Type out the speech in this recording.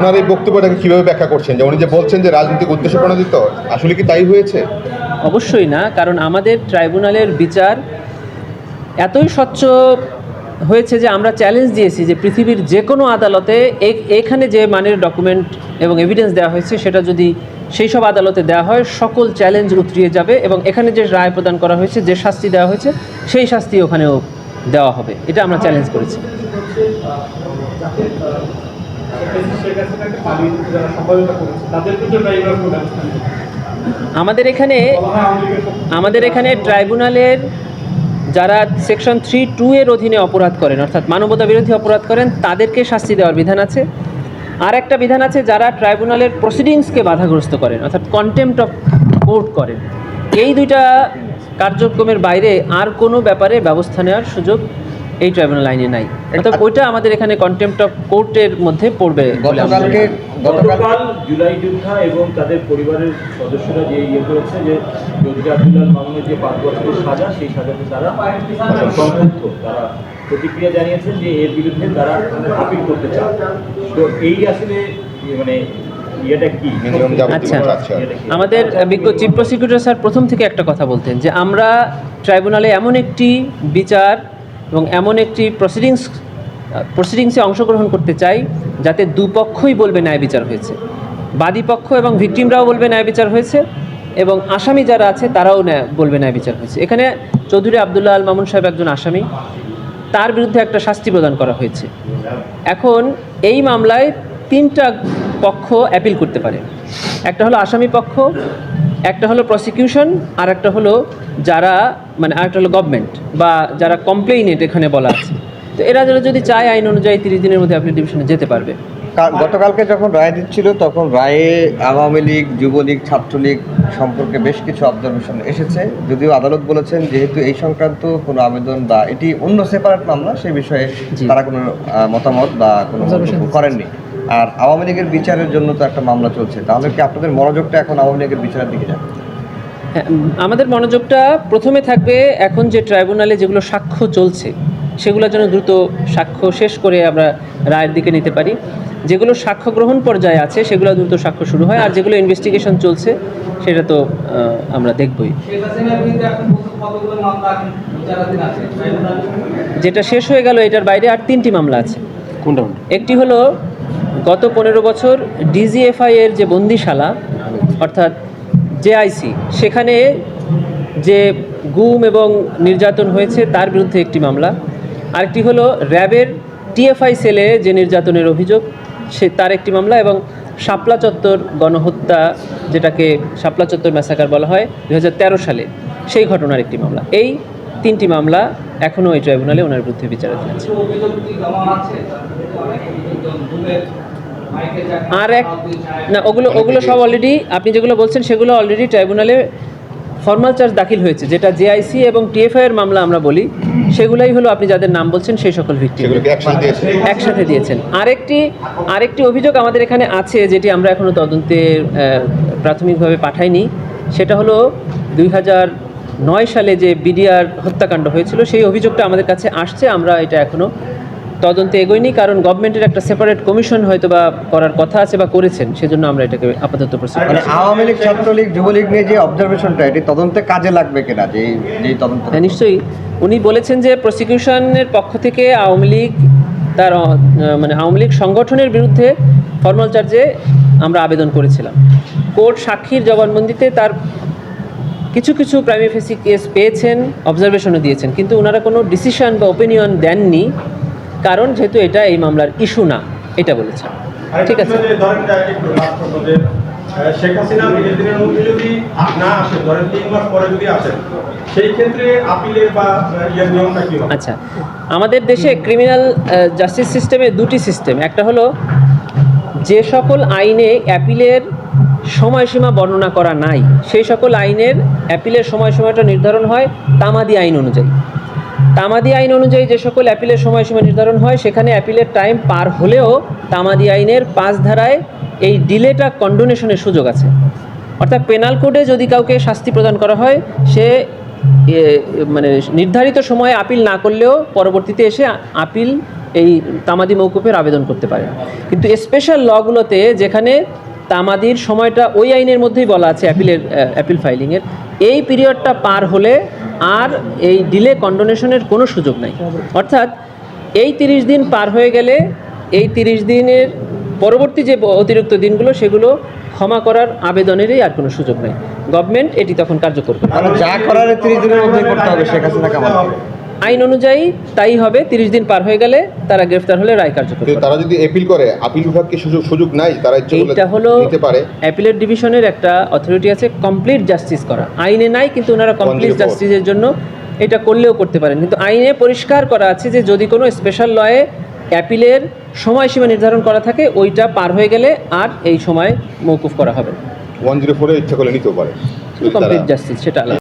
আপনার এই বক্তব্যটাকে কিভাবে ব্যাখ্যা করছেন, যে উনি যে বলছেন যে রাজনৈতিক উদ্দেশ্য প্রণোদিত, আসলে কি তাই হয়েছে? অবশ্যই না, কারণ আমাদের ট্রাইব্যুনালের বিচার এতই স্বচ্ছ হয়েছে যে আমরা চ্যালেঞ্জ দিয়েছি যে পৃথিবীর যে কোনো আদালতে এখানে যে মানের ডকুমেন্ট এবং এভিডেন্স দেওয়া হয়েছে সেটা যদি সেই সব আদালতে দেওয়া হয় সকল চ্যালেঞ্জ উতরিয়ে যাবে এবং এখানে যে রায় প্রদান করা হয়েছে, যে শাস্তি দেওয়া হয়েছে সেই শাস্তি ওখানেও দেওয়া হবে। এটা আমরা চ্যালেঞ্জ করেছি। আমাদের এখানে ট্রাইব্যুনালের যারা সেকশন 3(2) এর অধীনে অপরাধ করেন, অর্থাৎ মানবতা বিরোধী অপরাধ করেন, তাদেরকে শাস্তি দেওয়ার বিধান আছে। আর একটা বিধান আছে যারা ট্রাইব্যুনালের প্রসিডিংসকে বাধাগ্রস্ত করেন, অর্থাৎ কন্টেম্পট অফ কোর্ট করেন। এই দুইটা কার্যক্রমের বাইরে আর কোনো ব্যাপারে ব্যবস্থা নেওয়ার সুযোগ এই ট্রাইব্যুনাল আইনে নাই। অর্থাৎ ওইটা আমাদের এখানে কন্টেম্পট অফ কোর্টের মধ্যে পড়বে। গতকাল জুলাই যোদ্ধা এবং তাদের পরিবারের সদস্যরা যে করেছে যে চৌধুরী আব্দুল মামুনের যে 5 বছরের সাজা, সেই সাজাতে তারা সংক্ষুব্ধ, তারা প্রতিক্রিয়া জানিয়েছেন যে এর বিরুদ্ধে তারা আপিল করতে চান। তো এই আসলে মানে আচ্ছা, আমাদের বিজ্ঞ চিফ প্রসিকিউটর স্যার প্রথম থেকে একটা কথা বলতেন যে আমরা ট্রাইব্যুনালে এমন একটি বিচার এবং এমন একটি প্রসিডিংসে অংশগ্রহণ করতে চাই যাতে দুপক্ষই বলবে ন্যায় বিচার হয়েছে, বাদী পক্ষ এবং ভিকটিমরাও বলবে ন্যায় বিচার হয়েছে এবং আসামি যারা আছে তারাও বলবে ন্যায় বিচার হয়েছে। এখানে চৌধুরী আব্দুল্লাহ আল মামুন সাহেব একজন আসামি, তার বিরুদ্ধে একটা শাস্তি প্রদান করা হয়েছে। এখন এই মামলায় 3টা পক্ষ অ্যাপিল করতে পারে। একটা হলো আসামি পক্ষ, একটা হলো প্রসিকিউশন, আর একটা হলো যারা আরেকটা হলো গভর্নমেন্ট বা যারা কমপ্লেইনেন্ট এখানে বলা আছে। তো এরা যদি চায় আইন অনুযায়ী 30 দিনের মধ্যে অ্যাপিল ডিভিশনে যেতে পারবে। গতকালকে যখন রায় দিচ্ছিল তখন রায়ে আওয়ামী লীগ, যুবলীগ, ছাত্রলীগ সম্পর্কে বেশ কিছু অবজারভেশন এসেছে, যদিও আদালত বলেছেন যেহেতু এই সংক্রান্ত কোনো আবেদন বা এটি অন্য সেপারেট মামলা, সেই বিষয়ে তারা কোনো মতামত বা কোনো মন্তব্য করেননি। আর আওয়ামী লীগের বিচারের জন্য তো একটা মামলা চলছে, তাহলে কি আপনাদের মনোযোগটা এখন আওয়ামী লীগের বিচারের দিকে যাবে? হ্যাঁ, আমাদের মনোযোগটা প্রথমে থাকবে এখন যে ট্রাইব্যুনালে যেগুলো সাক্ষ্য চলছে সেগুলো যেন দ্রুত সাক্ষ্য শেষ করে আমরা রায়ের দিকে নিতে পারি। যেগুলো সাক্ষ্য গ্রহণ পর্যায়ে আছে সেগুলো দ্রুত সাক্ষ্য শুরু হয়, আর যেগুলো ইনভেস্টিগেশন চলছে সেটা তো আমরা দেখবই। যেটা শেষ হয়ে গেল এটার বাইরে আর 3টি মামলা আছে। কোনটা? একটি হলো গত 15 বছর ডিজিএফআই এর যে বন্দিশালা অর্থাৎ জেআইসি, সেখানে যে গুম এবং নির্যাতন হয়েছে তার বিরুদ্ধে একটি মামলা। আরেকটি হলো র্যাবের টিএফআই সেলে যে নির্যাতনের অভিযোগ তার একটি মামলা, এবং শাপলা চত্বর গণহত্যা, যেটাকে শাপলা চত্বর ম্যাসাকার বলা হয় 2013 সালে, সেই ঘটনার একটি মামলা। এই 3টি মামলা এখনও এই ট্রাইব্যুনালে ওনার বিরুদ্ধে বিচারাধীন আছে। আর না, ওগুলো সব অলরেডি, আপনি যেগুলো বলছেন সেগুলো অলরেডি ট্রাইব্যুনালে ফর্মাল চার্জ দাখিল হয়েছে। যেটা জেআইসি এবং টিএফআই এর মামলা আমরা বলি, সেগুলাই হলো আপনি যাদের নাম বলছেন সেই সকল ভিকটিম একসাথে দিয়েছেন। আরেকটি অভিযোগ আমাদের এখানে আছে যেটি আমরা এখনও তদন্তে প্রাথমিকভাবে পাঠাইনি, সেটা হলো 2009 সালে যে বিডিআর হত্যাকাণ্ড হয়েছিল সেই অভিযোগটা আমাদের কাছে আসছে। আমরা এটা এখনও তদন্তে এগোয়নি, কারণ গভর্নমেন্টের একটা সেপারেট কমিশন হয়তো বা করার কথা আছে বা করেছেন, সেজন্য আমরা এটাকে আপাতত প্রসিড করছি। আওয়ামী লীগ, ছাত্রলীগ, যুবলীগ নিয়ে যে অবজারভেশনটা, এটি তদন্তে কাজে লাগবে কিনা? যে তদন্ত, হ্যাঁ, নিশ্চয়ই। উনি বলেছেন যে প্রসিকিউশনের পক্ষ থেকে আওয়ামী লীগ তার আওয়ামী লীগ সংগঠনের বিরুদ্ধে ফর্মাল চার্জে আমরা আবেদন করেছিলাম। কোর্ট সাক্ষীর জবানবন্দিতে তার কিছু কিছু প্রাইমি ফেসি কেস পেয়েছেন, অবজারভেশনও দিয়েছেন, কিন্তু ওনারা কোনো ডিসিশন বা ওপিনিয়ন দেননি, কারণ যেহেতু এটা এই মামলার ইস্যু না, এটা বলেছেন। ঠিক আছে, শেখ হাসিনা 30 দিনের মধ্যে যদি না আসে, ধরেন 3 মাস পরে যদি আসেন, সেই ক্ষেত্রে আপিলের বা নিয়মটা কি হবে? আচ্ছা, আমাদের দেশে ক্রিমিনাল জাস্টিস সিস্টেমে 2টি সিস্টেম। একটা হলো যে সকল আইনে অ্যাপিলের সময়সীমা বর্ণনা করা নাই, সেই সকল আইনের অ্যাপিলের সময়সীমাটা নির্ধারণ হয় তামাদি আইন অনুযায়ী। তামাদি আইন অনুযায়ী যে সকল অ্যাপিলের সময়সীমা নির্ধারণ হয়, সেখানে অ্যাপিলের টাইম পার হলেও তামাদি আইনের 5 ধারায় এই ডিলেটা কন্ডোনেশনের সুযোগ আছে। অর্থাৎ পেনাল কোডে যদি কাউকে শাস্তি প্রদান করা হয়, সে নির্ধারিত সময়ে আপিল না করলেও পরবর্তীতে এসে আপিল এই তামাদি মৌকুফের আবেদন করতে পারেন। কিন্তু স্পেশাল লগুলোতে যেখানে তামাদির সময়টা ওই আইনের মধ্যেই বলা আছে অ্যাপিল ফাইলিংয়ের, এই পিরিয়ডটা পার হলে আর এই ডিলে কন্ডোনেশনের কোনো সুযোগ নাই। অর্থাৎ এই 30 দিন পার হয়ে গেলে এই 30 দিনের পরবর্তী যে অতিরিক্ত দিনগুলো সেগুলো ক্ষমা করার আবেদনেরই আর কোনো সুযোগ নেই। গভর্নমেন্ট এটি তখন কার্যকর করবে। মানে যা করার 30 দিনের মধ্যে করতে হবে শেখ হাসিনা কামাল। আইন অনুযায়ী তাই হবে। 30 দিন পার হয়ে গেলে তারা গ্রেফতার হলে রায় কার্যকর কিন্তু করবে। তারা যদি এপিল করে, আপিল বিভাগকে সুযোগ নাই, তারা ইচ্ছে করলে এইটা হলো নিতে পারে। অ্যাপিলেট ডিভিশনের একটা অথরিটি আছে কমপ্লিট জাস্টিস করা, আইনে নাই কিন্তু ওনারা কমপ্লিট 104 জাস্টিসের জন্য এটা করলেও করতে পারেন। কিন্তু আইনে পরিষ্কার করা আছে যে যদি কোনো স্পেশাল লয়ে অ্যাপিলের সময়সীমা নির্ধারণ করা থাকে, ওইটা পার হয়ে গেলে আর এই সময় মৌকুফ করা হবে। 104 ইচ্ছা করলে নিতেও পারে। কমপ্লিট জাস্টিস সেটা আলাদা।